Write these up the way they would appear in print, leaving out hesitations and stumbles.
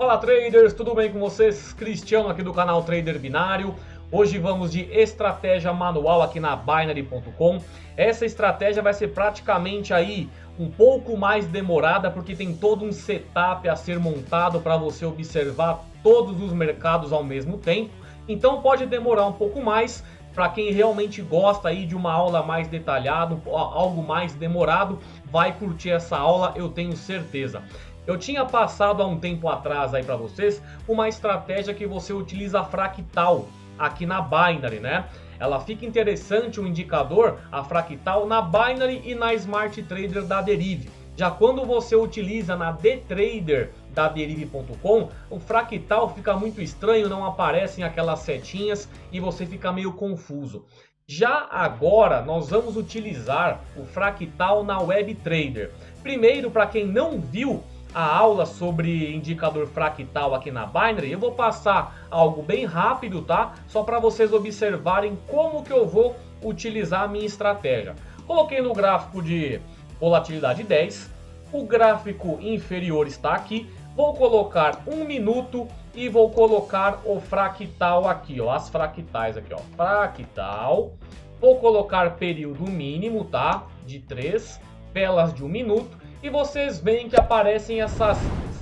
Fala traders, tudo bem com vocês? Cristiano aqui do canal Trader Binário. Hoje vamos de estratégia manual aqui na Binary.com. Essa estratégia vai ser praticamente aí um pouco mais demorada porque tem todo um setup a ser montado para você observar todos os mercados ao mesmo tempo. Então pode demorar um pouco mais. Para quem realmente gosta aí de uma aula mais detalhada, algo mais demorado, vai curtir essa aula, eu tenho certeza. Eu tinha passado há um tempo atrás aí para vocês uma estratégia que você utiliza fractal aqui na Binary, né? Ela fica interessante o indicador, a fractal na Binary e na Smart Trader da Derive. Já quando você utiliza na Dtrader da Derive.com, o fractal fica muito estranho, não aparecem aquelas setinhas e você fica meio confuso. Já agora nós vamos utilizar o fractal na WebTrader. Primeiro, para quem não viu a aula sobre indicador fractal aqui na Binary, eu vou passar algo bem rápido, tá? Só para vocês observarem como que eu vou utilizar a minha estratégia. Coloquei no gráfico de volatilidade 10, o gráfico inferior está aqui, vou colocar 1 minuto e vou colocar o fractal aqui, ó, as fractais aqui, ó, fractal, vou colocar período mínimo, tá, de 3, velas de 1 minuto, e vocês veem que aparecem essas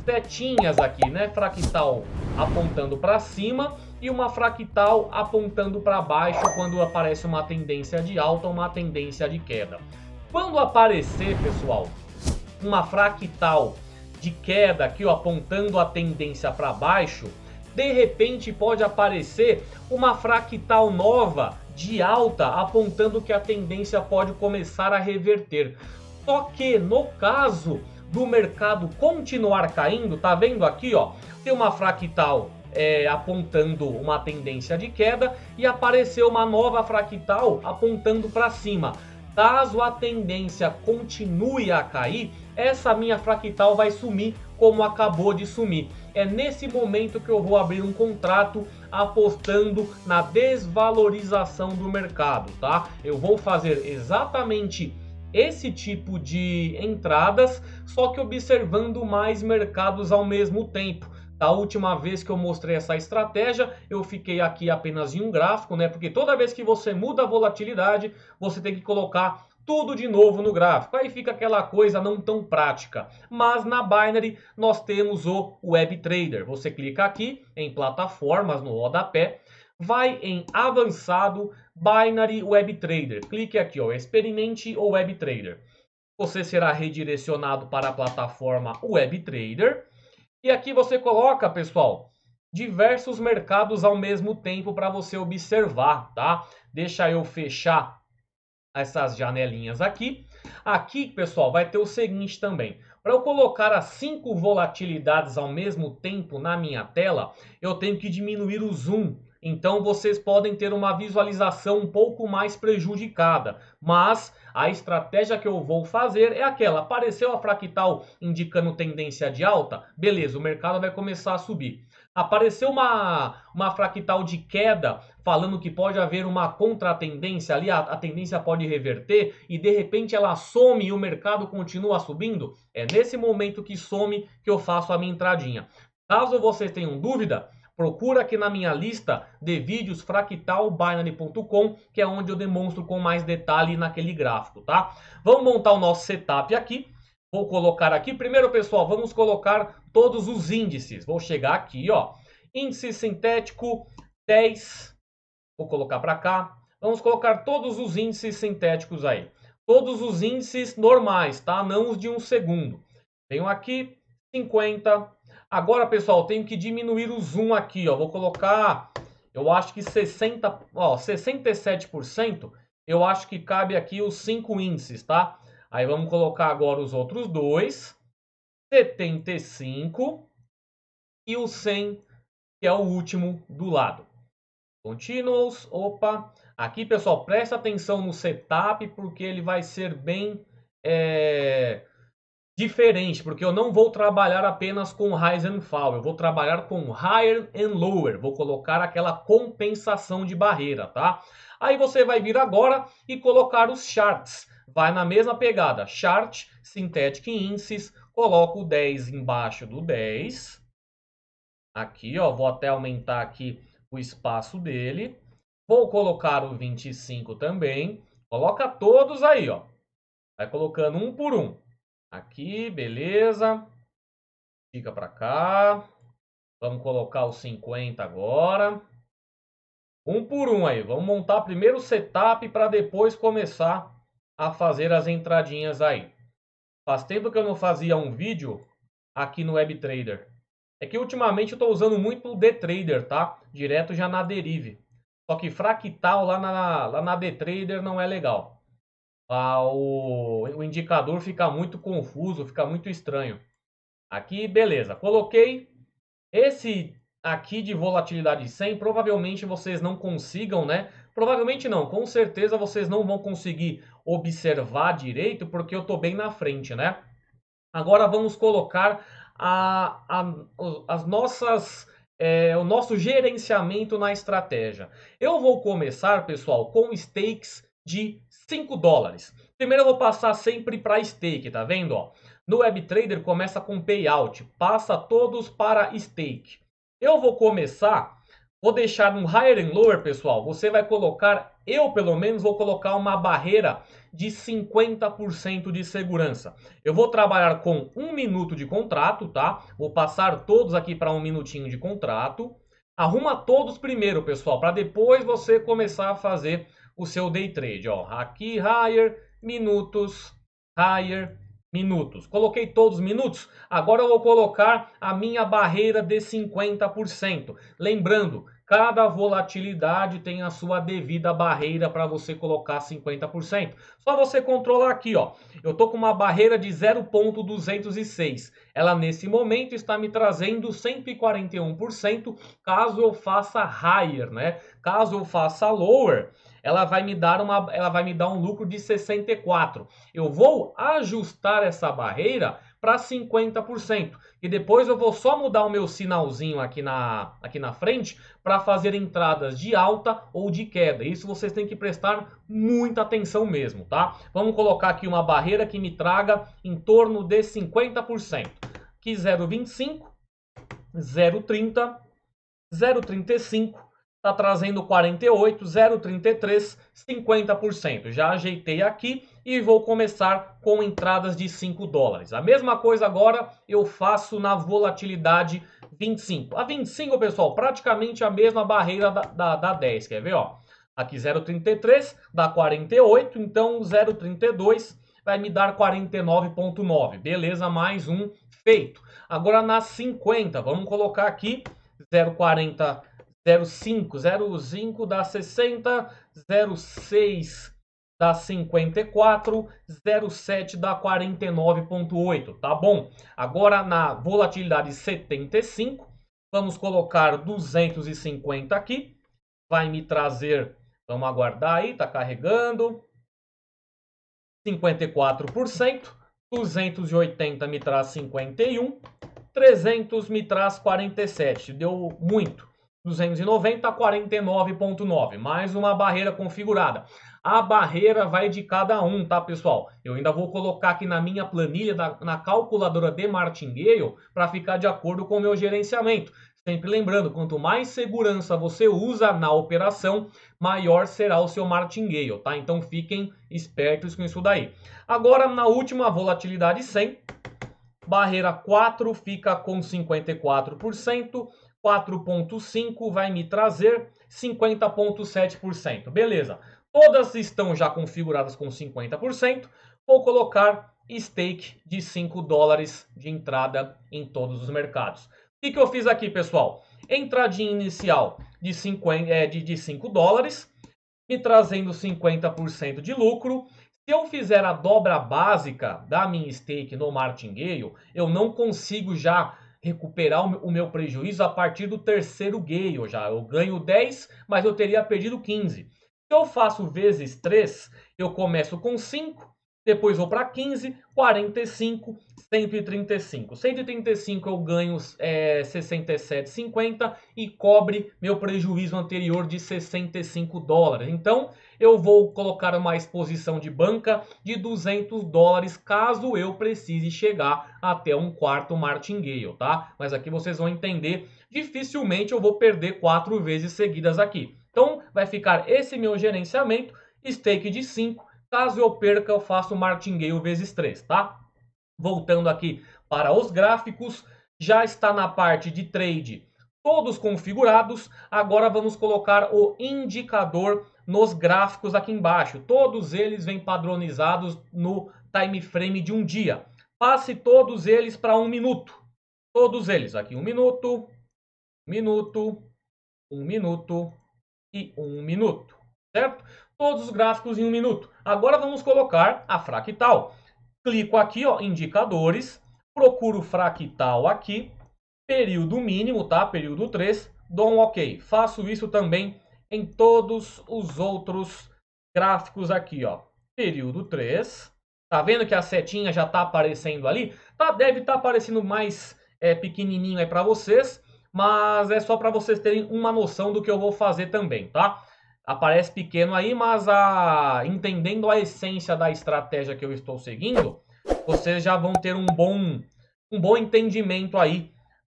setinhas aqui, né, fractal apontando para cima e uma fractal apontando para baixo quando aparece uma tendência de alta ou uma tendência de queda. Quando aparecer, pessoal, uma fractal de queda aqui, ó, apontando a tendência para baixo, de repente pode aparecer uma fractal nova de alta apontando que a tendência pode começar a reverter. Só que no caso do mercado continuar caindo, tá vendo aqui, ó, tem uma fractal apontando uma tendência de queda e apareceu uma nova fractal apontando para cima. Caso a tendência continue a cair, essa minha fractal vai sumir como acabou de sumir. É nesse momento que eu vou abrir um contrato apostando na desvalorização do mercado, tá? Eu vou fazer exatamente esse tipo de entradas, só que observando mais mercados ao mesmo tempo. Da última vez que eu mostrei essa estratégia, eu fiquei aqui apenas em um gráfico, né? Porque toda vez que você muda a volatilidade, você tem que colocar tudo de novo no gráfico. Aí fica aquela coisa não tão prática. Mas na Binary nós temos o WebTrader. Você clica aqui em plataformas no rodapé, vai em avançado, Binary WebTrader. Clique aqui, ó, experimente o WebTrader. Você será redirecionado para a plataforma WebTrader. E aqui você coloca, pessoal, diversos mercados ao mesmo tempo para você observar, tá? Deixa eu fechar essas janelinhas aqui. Aqui, pessoal, vai ter o seguinte também. Para eu colocar as 5 volatilidades ao mesmo tempo na minha tela, eu tenho que diminuir o zoom. Então vocês podem ter uma visualização um pouco mais prejudicada. Mas a estratégia que eu vou fazer é aquela. Apareceu a fractal indicando tendência de alta? Beleza, o mercado vai começar a subir. Apareceu uma fractal de queda falando que pode haver uma contratendência ali, a tendência pode reverter e de repente ela some e o mercado continua subindo. É nesse momento que some que eu faço a minha entradinha. Caso vocês tenham dúvida, procura aqui na minha lista de vídeos fractalbinary.com, que é onde eu demonstro com mais detalhe naquele gráfico, tá? Vamos montar o nosso setup aqui. Vou colocar aqui, primeiro pessoal, vamos colocar todos os índices. Vou chegar aqui, ó, índice sintético 10, vou colocar para cá. Vamos colocar todos os índices sintéticos aí. Todos os índices normais, tá? Não os de 1 segundo. Venho aqui, 50. Agora, pessoal, tenho que diminuir o zoom aqui, ó. Vou colocar, eu acho que 60, ó, 67%. Eu acho que cabe aqui os 5 índices, tá? Aí vamos colocar agora os outros dois, 75 e o 100, que é o último do lado. Continuous, opa. Aqui, pessoal, presta atenção no setup, porque ele vai ser bem diferente, porque eu não vou trabalhar apenas com Rise and Fall, eu vou trabalhar com Higher and Lower, vou colocar aquela compensação de barreira, tá? Aí você vai vir agora e colocar os charts, vai na mesma pegada, Chart, Synthetic Indices, coloco o 10 embaixo do 10, Aqui, ó, vou até aumentar aqui o espaço dele. Vou colocar o 25 também. Coloca todos aí, ó. Vai colocando um por um. Aqui, beleza. Fica para cá. Vamos colocar o 50 agora. Um por um aí. Vamos montar primeiro o setup para depois começar a fazer as entradinhas aí. Faz tempo que eu não fazia um vídeo aqui no WebTrader. É que ultimamente eu estou usando muito o DTrader, tá? Direto já na Derive. Só que fractal lá na DTrader não é legal. O indicador fica muito confuso, fica muito estranho. Aqui, beleza. Coloquei esse aqui de volatilidade 100. Provavelmente vocês não consigam, né? Provavelmente não. Com certeza vocês não vão conseguir observar direito, porque eu estou bem na frente, né? Agora vamos colocar as nossas, o nosso gerenciamento na estratégia. Eu vou começar, pessoal, com stakes de 5 dólares. Primeiro eu vou passar sempre para stake, tá vendo? Ó? No WebTrader começa com payout, passa todos para stake. Eu vou começar, vou deixar um higher and lower, pessoal. Você vai colocar, eu pelo menos vou colocar uma barreira de 50% de segurança. Eu vou trabalhar com 1 minuto de contrato, tá? Vou passar todos aqui para 1 minutinho de contrato. Arruma todos primeiro, pessoal, para depois você começar a fazer o seu day trade. Ó, aqui, higher, minutos, higher, minutos. Coloquei todos os minutos. Agora eu vou colocar a minha barreira de 50%. Lembrando, cada volatilidade tem a sua devida barreira para você colocar 50%. Só você controlar aqui, ó. Eu tô com uma barreira de 0,206. Ela nesse momento está me trazendo 141%, caso eu faça higher, né? Caso eu faça lower, ela vai me dar um lucro de 64. Eu vou ajustar essa barreira para 50%. E depois eu vou só mudar o meu sinalzinho aqui na frente para fazer entradas de alta ou de queda. Isso vocês têm que prestar muita atenção mesmo, tá? Vamos colocar aqui uma barreira que me traga em torno de 50%. Aqui 0,25, 0,30, 0,35. Está trazendo 48, 0,33, 50%. Já ajeitei aqui e vou começar com entradas de 5 dólares. A mesma coisa agora eu faço na volatilidade 25. A 25, pessoal, praticamente a mesma barreira da 10. Quer ver? Ó? Aqui 0,33 dá 48, então 0,32 vai me dar 49,9. Beleza, mais um feito. Agora na 50, vamos colocar aqui 0,40. 0,5 dá 60, 0,6 dá 54, 0,7 dá 49,8, tá bom? Agora na volatilidade 75, vamos colocar 250 aqui, vai me trazer, vamos aguardar aí, tá carregando, 54%, 280 me traz 51, 300 me traz 47, deu muito. 290 a 49,9, mais uma barreira configurada. A barreira vai de cada um, tá, pessoal? Eu ainda vou colocar aqui na minha planilha, na calculadora de Martingale, para ficar de acordo com o meu gerenciamento. Sempre lembrando, quanto mais segurança você usa na operação, maior será o seu Martingale, tá? Então fiquem espertos com isso daí. Agora, na última volatilidade 100, barreira 4 fica com 54%, 4,5 vai me trazer 50,7%. Beleza. Todas estão já configuradas com 50%. Vou colocar stake de 5 dólares de entrada em todos os mercados. O que eu fiz aqui, pessoal? Entradinha inicial de 5 dólares, me trazendo 50% de lucro. Se eu fizer a dobra básica da minha stake no Martingale, eu não consigo já recuperar o meu prejuízo a partir do terceiro gale já. Eu ganho 10, mas eu teria perdido 15. Se eu faço vezes 3, eu começo com 5, depois vou para 15, 45, 135. 135 eu ganho 67,50 e cobre meu prejuízo anterior de 65 dólares. Então eu vou colocar uma exposição de banca de 200 dólares caso eu precise chegar até um quarto martingale, tá? Mas aqui vocês vão entender, dificilmente eu vou perder 4 vezes seguidas aqui. Então vai ficar esse meu gerenciamento, stake de 5. Caso eu perca, eu faço martingale vezes 3, tá? Voltando aqui para os gráficos, já está na parte de trade todos configurados. Agora vamos colocar o indicador nos gráficos aqui embaixo. Todos eles vêm padronizados no time frame de um dia. Passe todos eles para 1 minuto. Todos eles aqui, 1 minuto, 1 minuto, 1 minuto e 1 minuto, certo? Todos os gráficos em 1 minuto. Agora vamos colocar a fractal. Clico aqui, ó, indicadores, procuro fractal aqui, período mínimo, tá? Período 3, dou um OK. Faço isso também em todos os outros gráficos aqui, ó. Período 3. Tá vendo que a setinha já tá aparecendo ali? Tá, deve estar aparecendo mais pequenininho aí para vocês, mas é só para vocês terem uma noção do que eu vou fazer também, tá? Aparece pequeno aí, mas entendendo a essência da estratégia que eu estou seguindo, vocês já vão ter um bom entendimento aí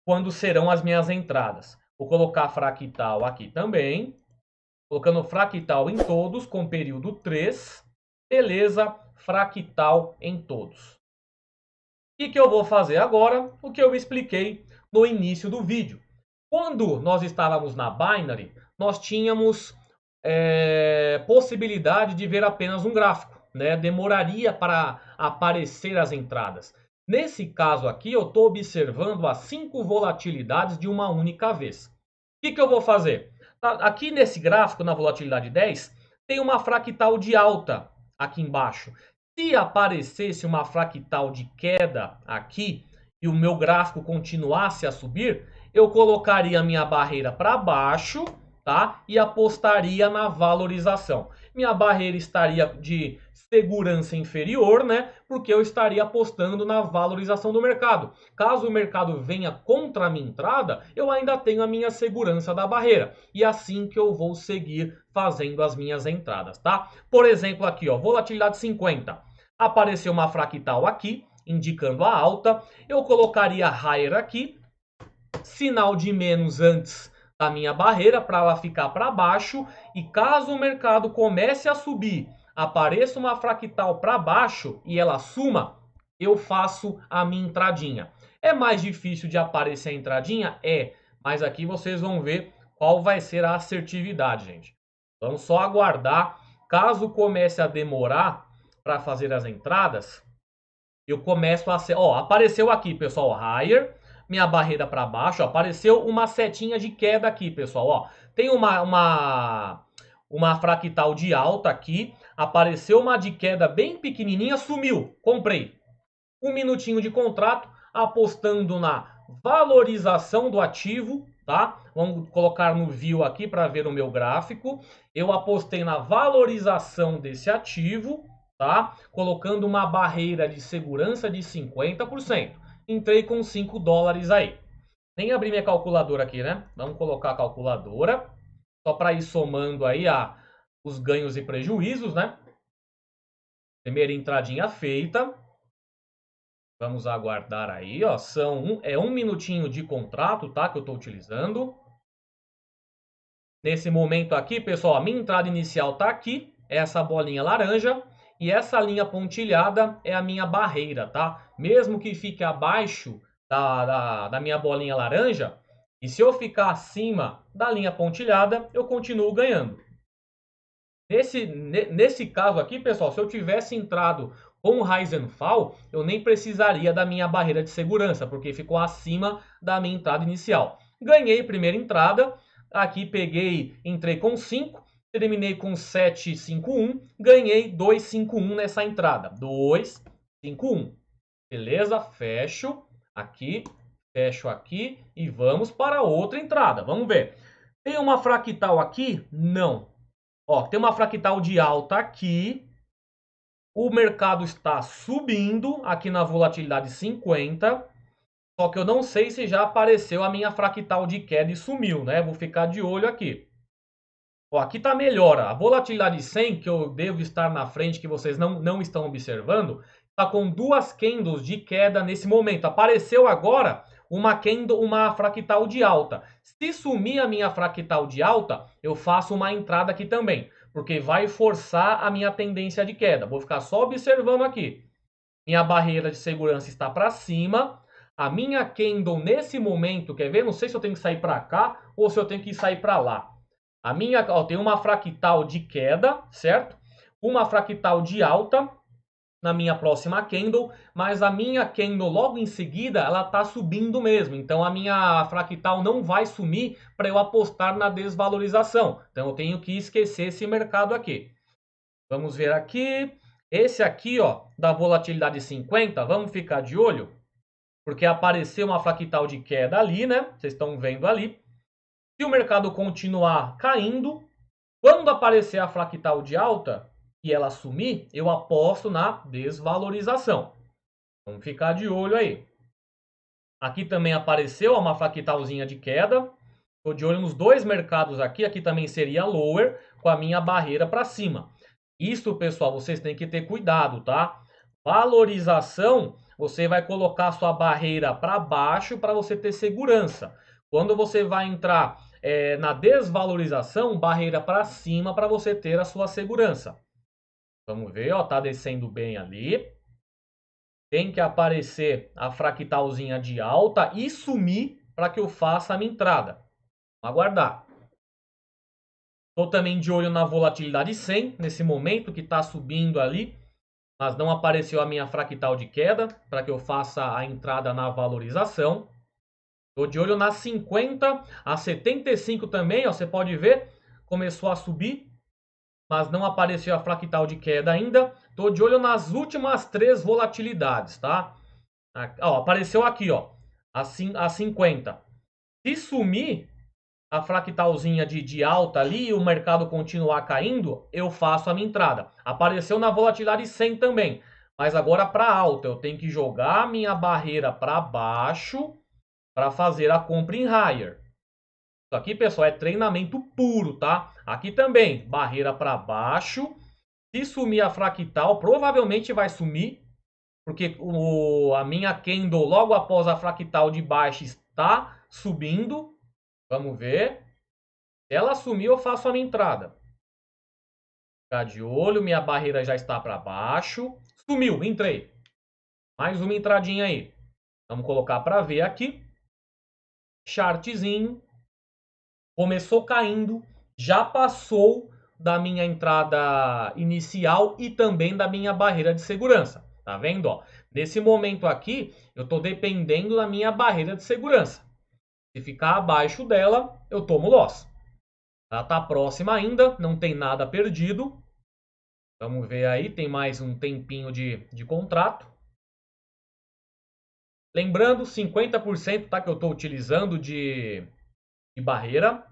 quando serão as minhas entradas. Vou colocar fractal aqui também, colocando fractal em todos com período 3, beleza, fractal em todos. O que eu vou fazer agora? O que eu expliquei no início do vídeo. Quando nós estávamos na Binary, nós tínhamos possibilidade de ver apenas um gráfico, né? Demoraria para aparecer as entradas. Nesse caso aqui, eu estou observando as 5 volatilidades de uma única vez. O que eu vou fazer? Aqui nesse gráfico, na volatilidade 10, tem uma fractal de alta aqui embaixo. Se aparecesse uma fractal de queda aqui e o meu gráfico continuasse a subir, eu colocaria a minha barreira para baixo, tá? E apostaria na valorização. Minha barreira estaria de segurança inferior, né? Porque eu estaria apostando na valorização do mercado. Caso o mercado venha contra a minha entrada, eu ainda tenho a minha segurança da barreira. E assim que eu vou seguir fazendo as minhas entradas, tá? Por exemplo, aqui, ó, volatilidade 50. Apareceu uma fractal aqui, indicando a alta. Eu colocaria higher aqui, sinal de menos antes da minha barreira para ela ficar para baixo, e caso o mercado comece a subir, apareça uma fractal para baixo e ela suma, eu faço a minha entradinha. É mais difícil de aparecer a entradinha? É, mas aqui vocês vão ver qual vai ser a assertividade, gente. Vamos só aguardar. Caso comece a demorar para fazer as entradas, eu começo a ser... Ó, apareceu aqui, pessoal, higher, minha barreira para baixo, ó, apareceu uma setinha de queda aqui, pessoal, ó. Tem uma fractal de alta aqui, apareceu uma de queda bem pequenininha, sumiu, comprei. 1 minutinho de contrato, apostando na valorização do ativo, tá? Vamos colocar no view aqui para ver o meu gráfico. Eu apostei na valorização desse ativo, tá? Colocando uma barreira de segurança de 50%. Entrei com 5 dólares aí. Nem abri minha calculadora aqui, né? Vamos colocar a calculadora. Só para ir somando aí os ganhos e prejuízos, né? Primeira entradinha feita. Vamos aguardar aí, ó. É 1 minutinho de contrato, tá? Que eu estou utilizando. Nesse momento aqui, pessoal, a minha entrada inicial tá aqui. Essa bolinha laranja. E essa linha pontilhada é a minha barreira, tá? Mesmo que fique abaixo da minha bolinha laranja, e se eu ficar acima da linha pontilhada, eu continuo ganhando. Nesse caso aqui, pessoal, se eu tivesse entrado com o Rise and Fall, eu nem precisaria da minha barreira de segurança, porque ficou acima da minha entrada inicial. Ganhei primeira entrada, aqui entrei com 5, terminei com 7,51, ganhei 2,51 nessa entrada. 2,51. Beleza? Fecho aqui e vamos para outra entrada. Vamos ver. Tem uma fractal aqui? Não. Ó, tem uma fractal de alta aqui. O mercado está subindo aqui na volatilidade 50. Só que eu não sei se já apareceu a minha fractal de queda e sumiu, né? Vou ficar de olho aqui. Ó, aqui está melhor. A volatilidade 100, que eu devo estar na frente, que vocês não estão observando, está com duas candles de queda nesse momento. Apareceu agora uma candle, uma fractal de alta. Se sumir a minha fractal de alta, eu faço uma entrada aqui também, porque vai forçar a minha tendência de queda. Vou ficar só observando aqui. Minha barreira de segurança está para cima. A minha candle nesse momento, quer ver? Não sei se eu tenho que sair para cá ou se eu tenho que sair para lá. A minha, ó, tem uma fractal de queda, certo? Uma fractal de alta na minha próxima candle, mas a minha candle logo em seguida, ela está subindo mesmo. Então a minha fractal não vai sumir para eu apostar na desvalorização. Então eu tenho que esquecer esse mercado aqui. Vamos ver aqui. Esse aqui, ó, da volatilidade 50, vamos ficar de olho, porque apareceu uma fractal de queda ali, né? Vocês estão vendo ali. Se o mercado continuar caindo, quando aparecer a fractal de alta e ela sumir, eu aposto na desvalorização. Vamos ficar de olho aí. Aqui também apareceu uma fractalzinha de queda. Estou de olho nos dois mercados aqui. Aqui também seria lower, com a minha barreira para cima. Isso, pessoal, vocês têm que ter cuidado, tá? Valorização, você vai colocar a sua barreira para baixo para você ter segurança. Quando você vai entrar na desvalorização, barreira para cima para você ter a sua segurança. Vamos ver, ó, tá descendo bem ali. Tem que aparecer a fractalzinha de alta e sumir para que eu faça a minha entrada. Vamos aguardar. Estou também de olho na volatilidade 100, nesse momento que está subindo ali, mas não apareceu a minha fractal de queda para que eu faça a entrada na valorização. Estou de olho na 50, a 75 também, ó, você pode ver, começou a subir, mas não apareceu a fractal de queda ainda. Estou de olho nas últimas 3 volatilidades, tá? Ó, apareceu aqui, ó, a 50. Se sumir a fractalzinha de alta ali e o mercado continuar caindo, eu faço a minha entrada. Apareceu na volatilidade 100 também, mas agora para alta. Eu tenho que jogar a minha barreira para baixo para fazer a compra em higher. Isso aqui, pessoal, é treinamento puro, tá? Aqui também, barreira para baixo. Se sumir a fractal, provavelmente vai sumir, porque a minha candle logo após a fractal de baixo está subindo. Vamos ver. Se ela sumir, eu faço a minha entrada. Ficar de olho, minha barreira já está para baixo. Sumiu, entrei. Mais uma entradinha aí. Vamos colocar para ver aqui. Chartzinho. Começou caindo, já passou da minha entrada inicial e também da minha barreira de segurança. Tá vendo? Ó? Nesse momento aqui, eu estou dependendo da minha barreira de segurança. Se ficar abaixo dela, eu tomo loss. Ela está próxima ainda, não tem nada perdido. Vamos ver aí, tem mais um tempinho de contrato. Lembrando, 50%, tá, que eu estou utilizando de barreira.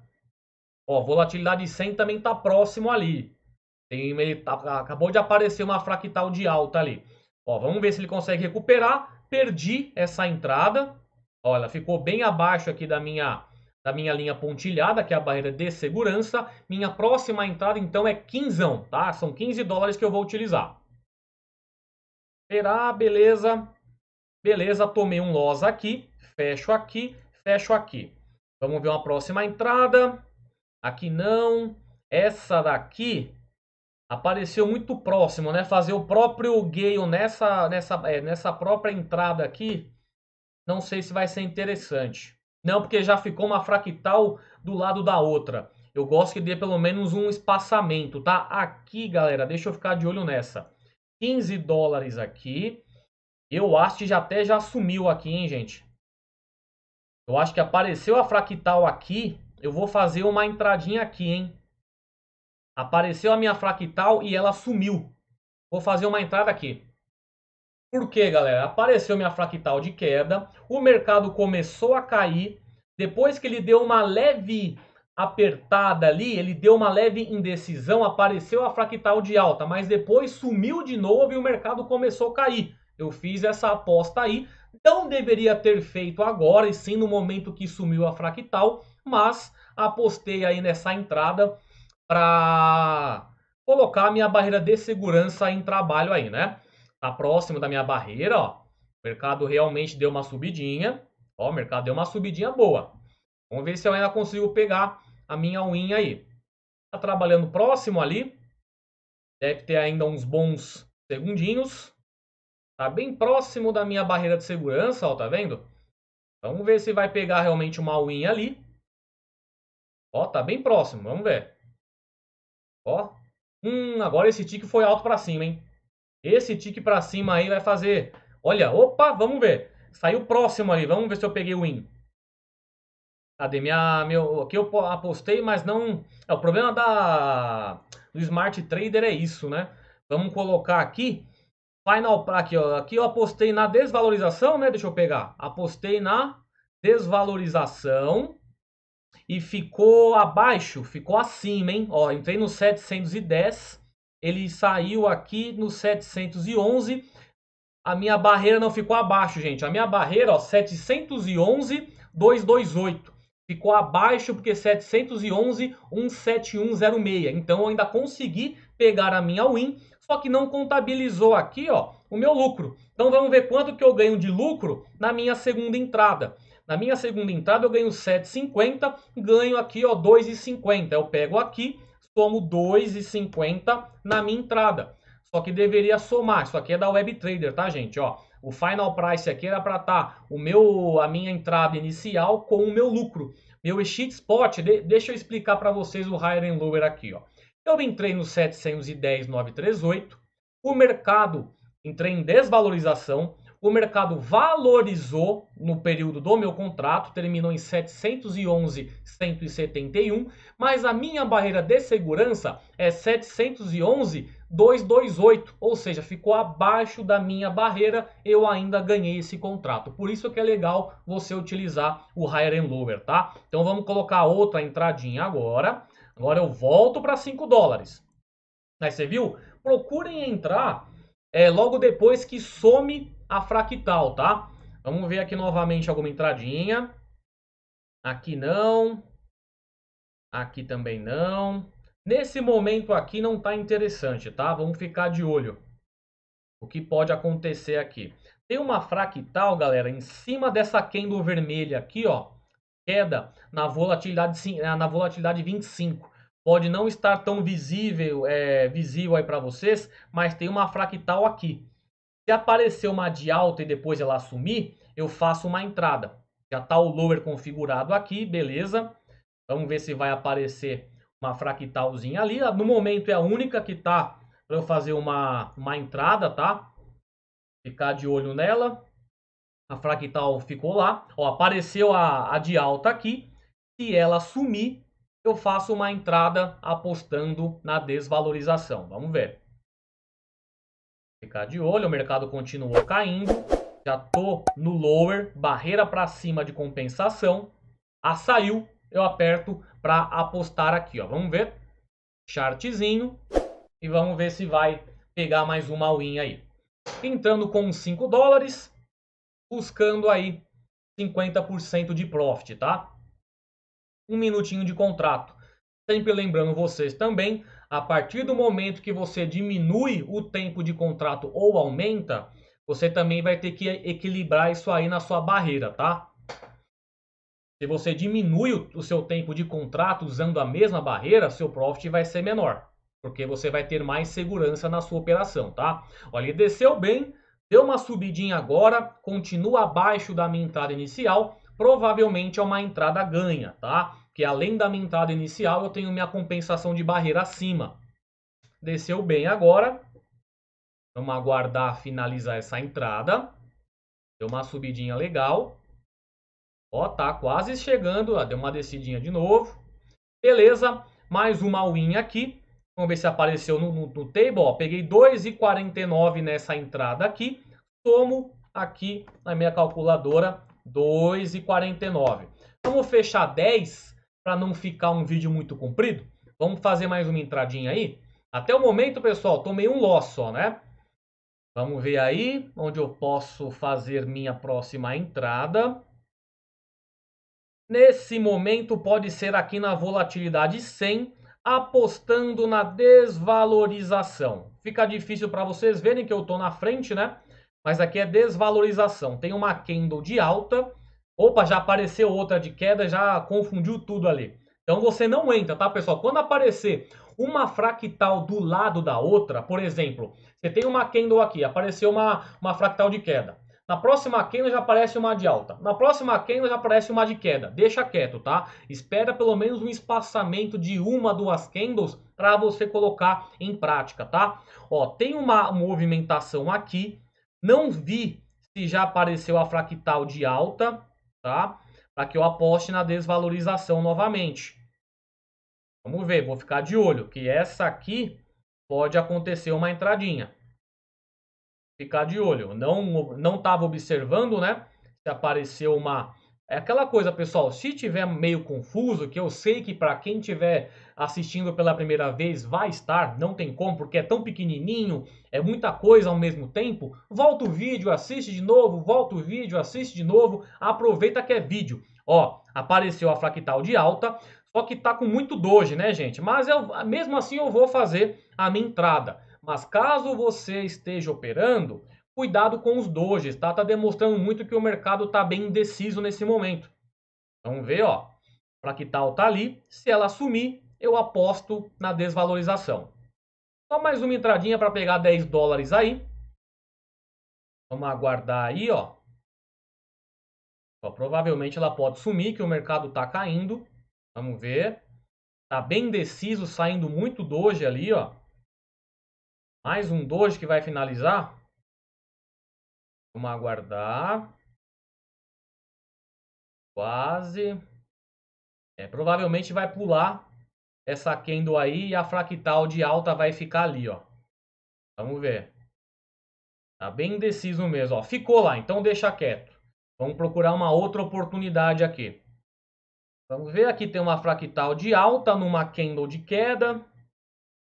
Ó, volatilidade 100 também está próximo ali. Acabou de aparecer uma fractal de alta ali. Ó, vamos ver se ele consegue recuperar. Perdi essa entrada. Ó, ela ficou bem abaixo aqui da minha linha pontilhada, que é a barreira de segurança. Minha próxima entrada, então, é 15, tá? São 15 dólares que eu vou utilizar. Esperar, beleza. Beleza, tomei um loss aqui. Fecho aqui, fecho aqui. Vamos ver uma próxima entrada. Aqui não. Essa daqui apareceu muito próximo, né? Fazer o próprio gale nessa própria entrada aqui, não sei se vai ser interessante. Não, porque já ficou uma fractal do lado da outra. Eu gosto que dê pelo menos um espaçamento, tá? Aqui, galera, deixa eu ficar de olho nessa. 15 dólares aqui. Eu acho que já sumiu aqui, hein, gente? Eu acho que apareceu a fractal aqui. Eu vou fazer uma entradinha aqui, hein? Apareceu a minha fractal e ela sumiu. Vou fazer uma entrada aqui. Por quê, galera? Apareceu minha fractal de queda. O mercado começou a cair. Depois que ele deu uma leve apertada ali, ele deu uma leve indecisão, apareceu a fractal de alta, mas depois sumiu de novo e o mercado começou a cair. Eu fiz essa aposta aí, não deveria ter feito agora, e sim no momento que sumiu a fractal, mas apostei aí nessa entrada para colocar a minha barreira de segurança em trabalho aí, né? Tá próximo da minha barreira, ó. O mercado realmente deu uma subidinha. Ó, o mercado deu uma subidinha boa. Vamos ver se eu ainda consigo pegar a minha win aí. Tá trabalhando próximo ali. Deve ter ainda uns bons segundinhos. Tá bem próximo da minha barreira de segurança, ó, tá vendo? Vamos ver se vai pegar realmente uma win ali. Ó, tá bem próximo, vamos ver. Ó. Agora esse tique foi alto pra cima, hein? Esse tique pra cima aí vai fazer... Olha, opa, vamos ver. Saiu próximo ali, vamos ver se eu peguei o win. Cadê aqui eu apostei, mas não... o problema do Smart Trader é isso, né? Vamos colocar aqui. Aqui, ó. Aqui eu apostei na desvalorização, né? Deixa eu pegar. Apostei na desvalorização. E ficou abaixo, ficou acima, hein? Ó, entrei no 710. Ele saiu aqui no 711. A minha barreira não ficou abaixo, gente. A minha barreira, ó, 711,228. Ficou abaixo porque 711, 17106. Então eu ainda consegui pegar a minha win, só que não contabilizou aqui, ó, o meu lucro. Então vamos ver quanto que eu ganho de lucro na minha segunda entrada. Na minha segunda entrada eu ganho 7,50, ganho aqui, ó, 2,50. Eu pego aqui, somo 2,50 na minha entrada. Só que deveria somar. Isso aqui é da WebTrader, tá, gente? Ó, o final price aqui era para estar a minha entrada inicial com o meu lucro. Meu cheat spot, deixa eu explicar para vocês o higher and lower aqui, ó. Eu entrei no 710,938. O mercado, entrei em desvalorização. O mercado valorizou no período do meu contrato, terminou em 711,171, mas a minha barreira de segurança é 711,228, ou seja, ficou abaixo da minha barreira, eu ainda ganhei esse contrato. Por isso que é legal você utilizar o higher and lower, tá? Então vamos colocar outra entradinha agora. Agora eu volto para 5 dólares. Aí você viu? Procurem entrar logo depois que some a fractal, tá? Vamos ver aqui novamente alguma entradinha. Aqui não. Aqui também não. Nesse momento aqui não tá interessante, tá? Vamos ficar de olho. O que pode acontecer aqui? Tem uma fractal, galera, em cima dessa candle vermelha aqui, ó. Queda na volatilidade 25. Pode não estar tão visível aí para vocês, mas tem uma fractal aqui. Se aparecer uma de alta e depois ela sumir, eu faço uma entrada. Já está o lower configurado aqui, beleza. Vamos ver se vai aparecer uma fractalzinha ali. No momento é a única que tá para eu fazer uma entrada, tá? Ficar de olho nela. A fractal ficou lá. Ó, apareceu a de alta aqui. Se ela sumir, eu faço uma entrada apostando na desvalorização. Vamos ver. Ficar de olho, o mercado continuou caindo. Já tô no lower, barreira para cima de compensação. Saiu, eu aperto para apostar aqui, ó. Vamos ver. Chartzinho. E vamos ver se vai pegar mais uma win aí. Entrando com 5 dólares. Buscando aí 50% de profit, tá? Um minutinho de contrato. Sempre lembrando vocês também, a partir do momento que você diminui o tempo de contrato ou aumenta, você também vai ter que equilibrar isso aí na sua barreira, tá? Se você diminui o seu tempo de contrato usando a mesma barreira, seu profit vai ser menor, porque você vai ter mais segurança na sua operação, tá? Olha, ele desceu bem, deu uma subidinha agora, continua abaixo da minha entrada inicial, provavelmente é uma entrada ganha, tá? Que além da minha entrada inicial, eu tenho minha compensação de barreira acima. Desceu bem agora. Vamos aguardar finalizar essa entrada. Deu uma subidinha legal. Ó, tá quase chegando. Ó, deu uma descidinha de novo. Beleza, mais uma win aqui. Vamos ver se apareceu no table. Ó, peguei 2,49 nessa entrada aqui. Somo aqui na minha calculadora 2,49. Vamos fechar 10 para não ficar um vídeo muito comprido. Vamos fazer mais uma entradinha aí. Até o momento, pessoal, tomei um loss só, né? Vamos ver aí onde eu posso fazer minha próxima entrada. Nesse momento pode ser aqui na volatilidade 100, apostando na desvalorização. Fica difícil para vocês verem que eu estou na frente, né? Mas aqui é desvalorização. Tem uma candle de alta. Opa, já apareceu outra de queda, já confundiu tudo ali. Então você não entra, tá, pessoal? Quando aparecer uma fractal do lado da outra, por exemplo, você tem uma candle aqui, apareceu uma fractal de queda. Na próxima candle já aparece uma de alta. Na próxima candle já aparece uma de queda. Deixa quieto, tá? Espera pelo menos um espaçamento de uma, duas candles para você colocar em prática, tá? Ó, tem uma movimentação aqui. Não vi se já apareceu a fractal de alta, tá? Para que eu aposte na desvalorização novamente. Vamos ver, vou ficar de olho, que essa aqui pode acontecer uma entradinha. Ficar de olho. Não estava observando, né? Se apareceu uma... É aquela coisa, pessoal, se tiver meio confuso, que eu sei que para quem estiver assistindo pela primeira vez vai estar, não tem como, porque é tão pequenininho, é muita coisa ao mesmo tempo, volta o vídeo, assiste de novo, volta o vídeo, assiste de novo, aproveita que é vídeo. Ó, apareceu a fractal de alta, só que tá com muito doji, né, gente? Mas mesmo assim eu vou fazer a minha entrada. Mas caso você esteja operando, cuidado com os dojis, tá? Tá demonstrando muito que o mercado tá bem indeciso nesse momento. Vamos ver, ó. Fractal tá ali. Se ela sumir, eu aposto na desvalorização. Só mais uma entradinha para pegar 10 dólares aí. Vamos aguardar aí, ó. Provavelmente ela pode sumir, que o mercado tá caindo. Vamos ver. Tá bem indeciso, saindo muito doji ali, ó. Mais um doji que vai finalizar. Vamos aguardar. Quase. Provavelmente vai pular essa candle aí e a fractal de alta vai ficar ali, ó. Vamos ver. Tá bem indeciso mesmo, ó. Ficou lá, então deixa quieto. Vamos procurar uma outra oportunidade aqui. Vamos ver, aqui tem uma fractal de alta numa candle de queda.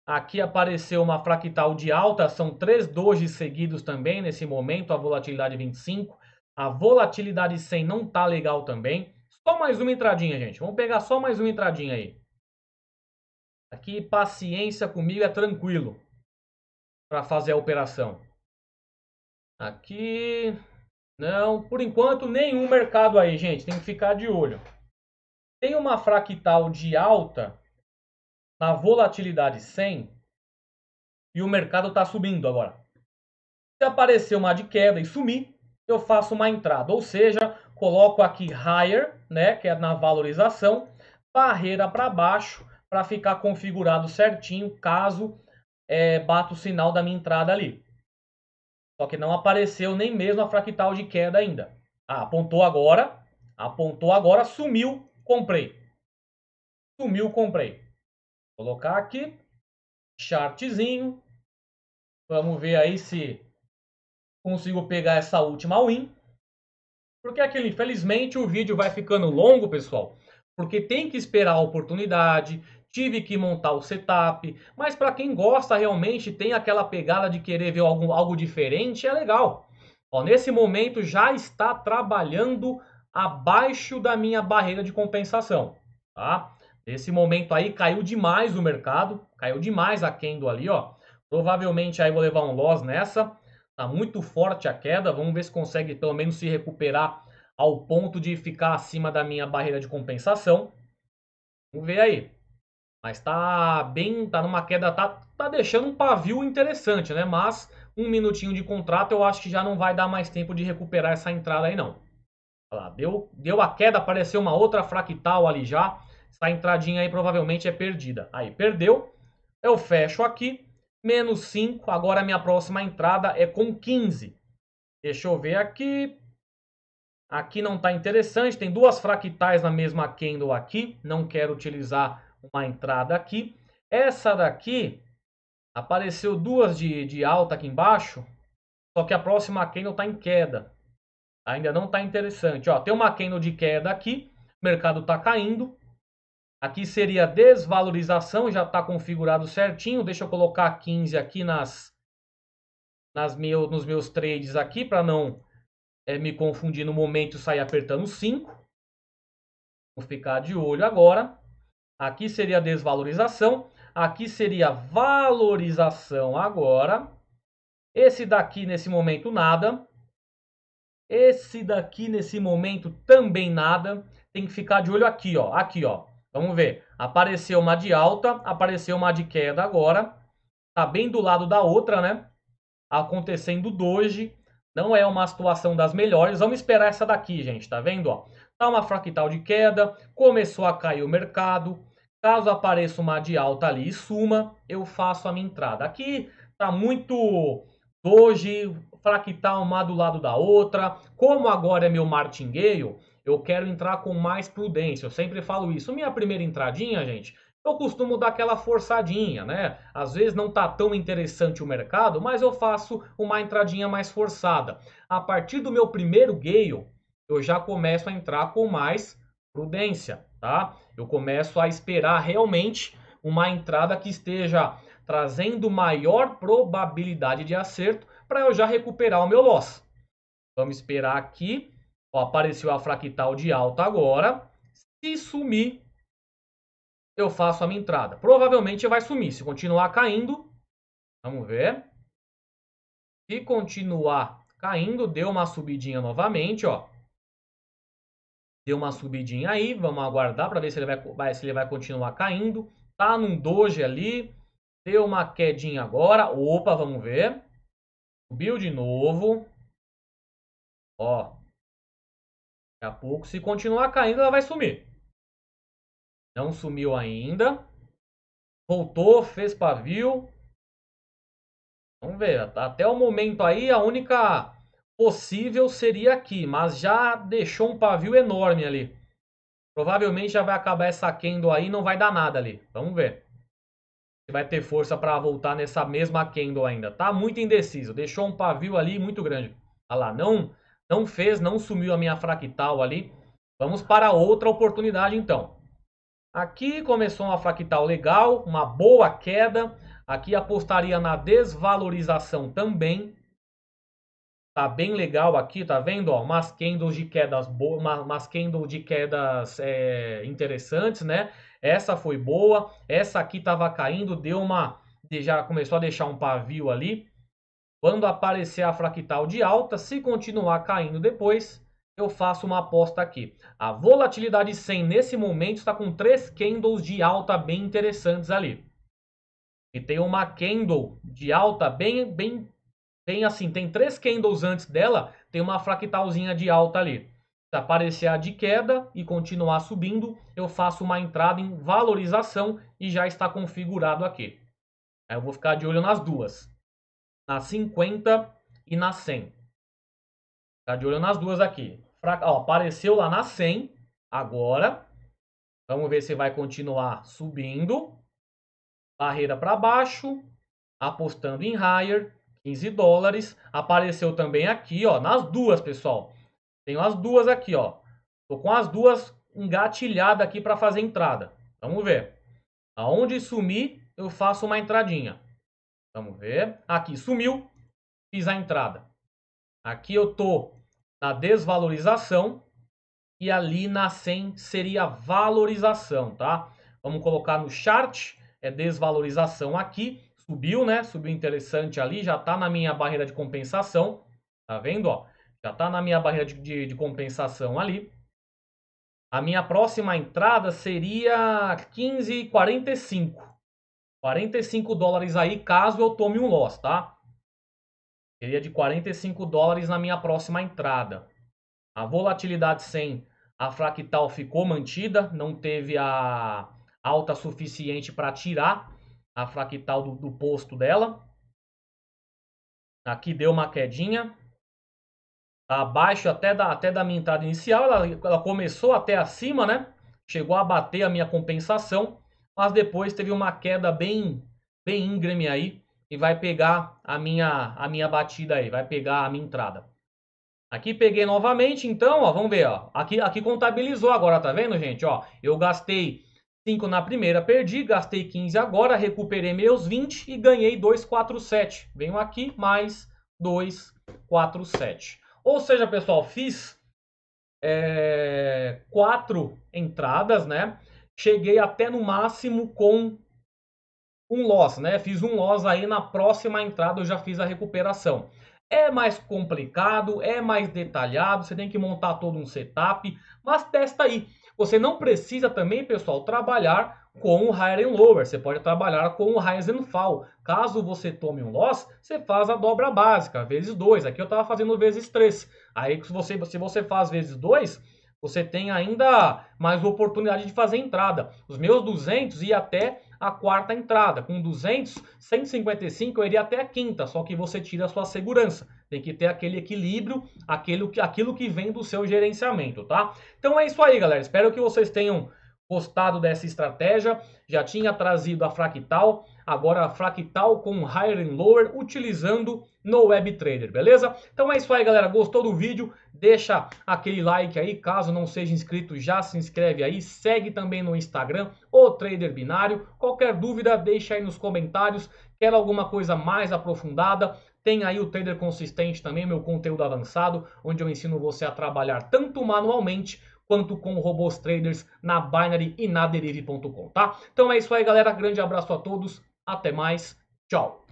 Aqui apareceu uma fractal de alta, são 3 dojis seguidos também nesse momento, a volatilidade 25. A volatilidade 100 não tá legal também. Só mais uma entradinha, gente. Vamos pegar só mais uma entradinha aí. Aqui, paciência comigo, é tranquilo para fazer a operação. Aqui, não, por enquanto nenhum mercado aí, gente. Tem que ficar de olho. Tem uma fractal de alta na volatilidade 100 e o mercado está subindo agora. Se aparecer uma de queda e sumir, eu faço uma entrada. Ou seja, coloco aqui higher, né, que é na valorização, barreira para baixo, para ficar configurado certinho, caso bata o sinal da minha entrada ali. Só que não apareceu nem mesmo a fractal de queda ainda. Ah, apontou agora, sumiu, comprei. Sumiu, comprei. Vou colocar aqui, chartzinho. Vamos ver aí se consigo pegar essa última win. Porque aquilo, infelizmente, o vídeo vai ficando longo, pessoal. Porque tem que esperar a oportunidade, tive que montar o setup. Mas para quem gosta realmente, tem aquela pegada de querer ver algo diferente, é legal. Ó, nesse momento já está trabalhando abaixo da minha barreira de compensação. Tá? Nesse momento aí caiu demais o mercado, caiu demais a candle ali, ó. Provavelmente aí vou levar um loss nessa. Tá muito forte a queda, vamos ver se consegue pelo menos se recuperar ao ponto de ficar acima da minha barreira de compensação. Vamos ver aí. Mas tá bem, tá numa queda, tá deixando um pavio interessante, né? Mas um minutinho de contrato eu acho que já não vai dar mais tempo de recuperar essa entrada aí não. Olha lá, deu a queda, apareceu uma outra fractal ali já. Essa entradinha aí provavelmente é perdida. Aí, perdeu. Eu fecho aqui. Menos 5. Agora a minha próxima entrada é com 15. Deixa eu ver aqui. Aqui não está interessante. Tem duas fractais na mesma candle aqui. Não quero utilizar uma entrada aqui. Essa daqui, apareceu duas de alta aqui embaixo. Só que a próxima candle está em queda. Ainda não está interessante. Ó, tem uma candle de queda aqui. O mercado está caindo. Aqui seria desvalorização, já está configurado certinho. Deixa eu colocar 15 aqui nos meus trades aqui, para não me confundir no momento e sair apertando 5. Vou ficar de olho agora. Aqui seria desvalorização. Aqui seria valorização agora. Esse daqui nesse momento nada. Esse daqui nesse momento também nada. Tem que ficar de olho aqui, ó. Aqui, ó. Vamos ver. Apareceu uma de alta, apareceu uma de queda agora. Tá bem do lado da outra, né? Acontecendo doji. Não é uma situação das melhores. Vamos esperar essa daqui, gente. Tá vendo, ó? Tá uma fractal de queda. Começou a cair o mercado. Caso apareça uma de alta ali e suma, eu faço a minha entrada. Aqui tá muito doji, fractal uma do lado da outra. Como agora é meu martingale, eu quero entrar com mais prudência. Eu sempre falo isso. Minha primeira entradinha, gente, eu costumo dar aquela forçadinha, né? Às vezes não tá tão interessante o mercado, mas eu faço uma entradinha mais forçada. A partir do meu primeiro gale, eu já começo a entrar com mais prudência, tá? Eu começo a esperar realmente uma entrada que esteja trazendo maior probabilidade de acerto para eu já recuperar o meu loss. Vamos esperar aqui. Ó, apareceu a fractal de alta agora. Se sumir, eu faço a minha entrada. Provavelmente vai sumir. Se continuar caindo, vamos ver. Se continuar caindo, deu uma subidinha novamente, ó. Deu uma subidinha aí, vamos aguardar para ver se ele vai continuar caindo. Tá num doji ali, deu uma quedinha agora. Opa, vamos ver. Subiu de novo. Ó. Daqui a pouco, se continuar caindo, ela vai sumir. Não sumiu ainda. Voltou, fez pavio. Vamos ver. Até o momento aí, a única possível seria aqui. Mas já deixou um pavio enorme ali. Provavelmente já vai acabar essa candle aí, não vai dar nada ali. Vamos ver. Se vai ter força para voltar nessa mesma candle ainda. Tá muito indeciso. Deixou um pavio ali muito grande. Olha lá, não fez, não sumiu a minha fractal ali. Vamos para outra oportunidade então. Aqui começou uma fractal legal, uma boa queda. Aqui apostaria na desvalorização também. Tá bem legal aqui, tá vendo? Ó, umas candles de quedas boas, umas candles de quedas interessantes, né? Essa foi boa. Essa aqui tava caindo, deu uma, já começou a deixar um pavio ali. Quando aparecer a fractal de alta, se continuar caindo depois, eu faço uma aposta aqui. A volatilidade 100 nesse momento está com 3 candles de alta bem interessantes ali. E tem uma candle de alta bem assim, tem 3 candles antes dela, tem uma fractalzinha de alta ali. Se aparecer a de queda e continuar subindo, eu faço uma entrada em valorização e já está configurado aqui. Aí eu vou ficar de olho nas duas. Na 50 e na 100. Tá de olho nas duas aqui. Ó, apareceu lá na 100. Agora. Vamos ver se vai continuar subindo. Barreira para baixo. Apostando em higher. 15 dólares. Apareceu também aqui, ó. Nas duas, pessoal. Tenho as duas aqui, ó. Tô com as duas engatilhadas aqui para fazer entrada. Vamos ver. Aonde sumir, eu faço uma entradinha. Vamos ver. Aqui sumiu. Fiz a entrada. Aqui eu tô na desvalorização e ali na 100 seria valorização, tá? Vamos colocar no chart, é desvalorização aqui, subiu, né? Subiu interessante ali, já tá na minha barreira de compensação, tá vendo, ó? Já tá na minha barreira de compensação ali. A minha próxima entrada seria 15,45. 45 dólares aí, caso eu tome um loss, tá? Seria de 45 dólares na minha próxima entrada. A volatilidade 100, a fractal ficou mantida, não teve a alta suficiente para tirar a fractal do posto dela. Aqui deu uma quedinha. Tá abaixo até da minha entrada inicial. Ela começou até acima, né? Chegou a bater a minha compensação. Mas depois teve uma queda bem íngreme aí. E vai pegar a minha batida aí. Vai pegar a minha entrada. Aqui peguei novamente, então, ó, vamos ver, ó. Aqui contabilizou agora, tá vendo, gente? Ó, eu gastei 5 na primeira, perdi, gastei 15 agora, recuperei meus 20 e ganhei 247. Venho aqui, mais 247. Ou seja, pessoal, fiz 4 entradas, né? Cheguei até no máximo com um loss, né? Fiz um loss aí, na próxima entrada eu já fiz a recuperação. É mais complicado, é mais detalhado, você tem que montar todo um setup, mas testa aí. Você não precisa também, pessoal, trabalhar com o Higher and Lower, você pode trabalhar com o Rise and Fall. Caso você tome um loss, você faz a dobra básica, vezes 2. Aqui eu estava fazendo vezes 3. Aí se você faz vezes 2, você tem ainda mais oportunidade de fazer entrada. Os meus 200 ia até a quarta entrada. Com 200, 155 eu iria até a quinta, só que você tira a sua segurança. Tem que ter aquele equilíbrio, aquilo que vem do seu gerenciamento, tá? Então é isso aí, galera. Espero que vocês tenham gostado dessa estratégia. Já tinha trazido a Fractal, agora a Fractal com Higher and Lower, utilizando no WebTrader, beleza? Então é isso aí, galera. Gostou do vídeo? Deixa aquele like aí, caso não seja inscrito, já se inscreve aí, segue também no Instagram, o Trader Binário. Qualquer dúvida, deixa aí nos comentários. Quer alguma coisa mais aprofundada? Tem aí o Trader Consistente também, meu conteúdo avançado, onde eu ensino você a trabalhar tanto manualmente quanto com robôs traders na Binary e na Derive.com, tá? Então é isso aí, galera. Grande abraço a todos. Até mais. Tchau.